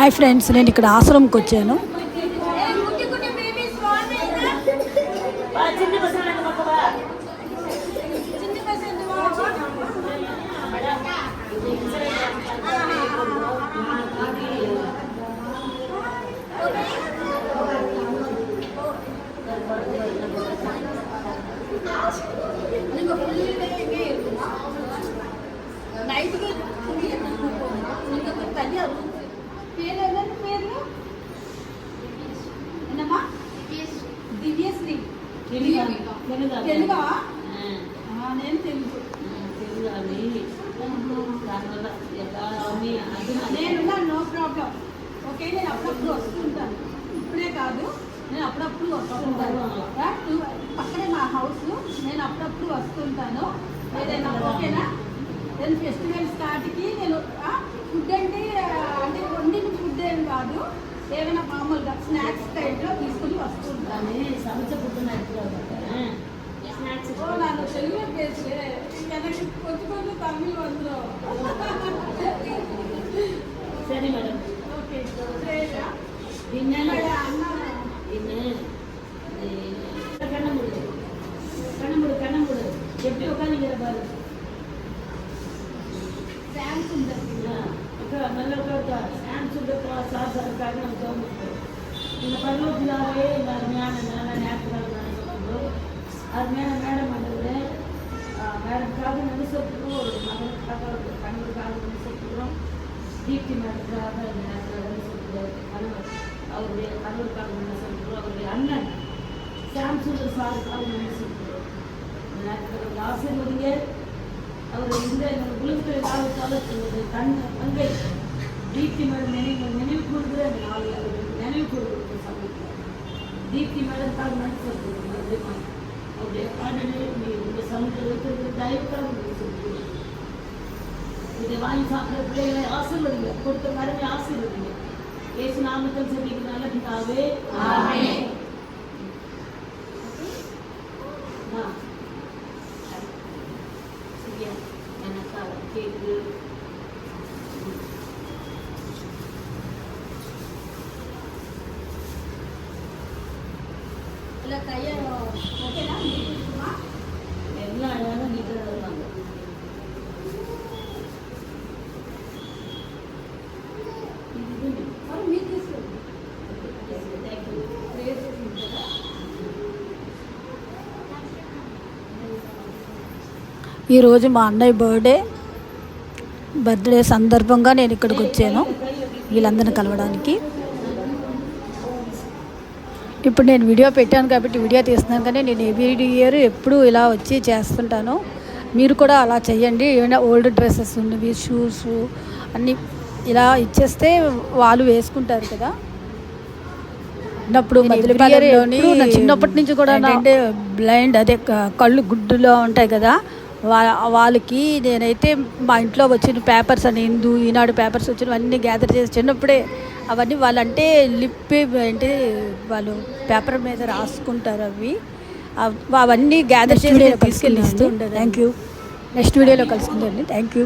Hi friends, నేను ఇక్కడ ఆశ్రమంకి వచ్చాను. దివ్యశ్రీ తెలుగా నేను తెలుగు నేనున్నా, నో ప్రాబ్లం. ఓకే, నేను అప్పుడప్పుడు వస్తుంటాను, ఇప్పుడే కాదు, నేను అప్పుడప్పుడు వస్తుంటాను. పక్కనే మా హౌస్, నేను అప్పుడప్పుడు వస్తుంటాను. ఏదైనా ఓకేనా? నేను ఫెస్టివల్ స్టార్ట్కి నేను ఫుడ్ అంటే వండిన ఫుడ్ ఏం కాదు, ఏమైనా మామూలుగా స్నాక్స్ టైప్లో తీసుకుని వస్తుంటాను. ನಾನು ತೆಲುಗು பேசுறே, எனக்கு கொஞ்சம் கொஞ்சம் தமிழ் வந்துடும். சரி மேடம், ஓகே. சரியா அண்ணா கண்ணமுடு எப்படி உட்காந்துக்கிற பாரு. சாம் சுந்தர் நல்ல உட்காருக்கா. சாம் சுந்தர் சார் சாருக்காக நம்ம தோணுது. இந்த பருவத்தினாலே இந்த அருமையான நல்ல நேரத்தில் அருமையான மேடம் வந்தது. மேடம்காக நன்றி சொல்லிக்கிறோம், ஒரு மகனுக்காக ஒரு கணவருக்காக நன்றி சொல்லிக்கிறோம். தீப்தி மேடத்துக்காக இந்த நேரத்தில் நன்றி சொல்லிக்கிறோம். கணவர் அவருடைய கணவருக்காக நன்றி சொல்லிக்கிறோம். அவருடைய அண்ணன் சாம் சுந்தர் சாருக்காக நன்றி சொல்லிக்கிறோம். இந்த நேரத்தில் ஒரு ஆசீர்வதிங்க. அவர் இந்த குழுக்களை காலத்தால் தங்கை தீப்தி மேடம் நினைவு கூறுகிற அந்த நாளில் அவர் நினைவு கூறுகிற சமயத்தில் தீப்தி மேடத்துக்காக நன்றி சொல்லிக்கிறோம். அவருடைய பாடலை இந்த சமூகத்தில் வைத்திருக்கிற தயவுக்காக சொல்லுங்கள். இதை வாங்கி சாப்பிட்ற பிள்ளைகளை ஆசீர்வதிங்க, கொடுத்த மரபை ஆசீர்வதிங்க. இயேசு நாமத்தில் சொல்லிக்கிற நல்ல பிதாவே, ஆமென். சரியா? எனக்கா கேக்கு இல்லை கையை ஓகேனா? எல்லாம் அழகாக நீட்டாக வருவாங்க. మీరు తీసుకోండి. தேங்க்யூ. ఈరోజు మా అన్నయ్య బర్త్డే సందర్భంగా నేను ఇక్కడికి వచ్చాను వీళ్ళందరిని కలవడానికి. ఇప్పుడు నేను వీడియో పెట్టాను కాబట్టి వీడియో తీస్తున్నాను, కానీ నేను ఎవ్రీ ఇయర్ ఎప్పుడూ ఇలా వచ్చి చేస్తుంటాను. మీరు కూడా అలా చేయండి. ఏమైనా ఓల్డ్ డ్రెస్సెస్ ఉన్నవి, షూస్ అన్నీ ఇలా ఇచ్చేస్తే వాళ్ళు వేసుకుంటారు కదా. అప్పుడు మధ్యలోని నా చిన్నప్పటి నుంచి కూడా అంటే బ్లైండ్, అదే కళ్ళు గుడ్డులో ఉంటాయి కదా, వాళ్ళకి నేనైతే మా ఇంట్లో వచ్చిన పేపర్స్ అని హిందూ ఈనాడు పేపర్స్ వచ్చినవన్నీ గ్యాదర్ చేసి చిన్నప్పుడే అవన్నీ వాళ్ళంటే లిప్ ఏంటి వాళ్ళు పేపర్ మీద రాసుకుంటారు, అవన్నీ గ్యాదర్ చేసి తీసుకెళ్ళి ఇస్తూ ఉంటారు. Thank you. నెక్స్ట్ వీడియోలో కలుసుకుందండి. Thank you.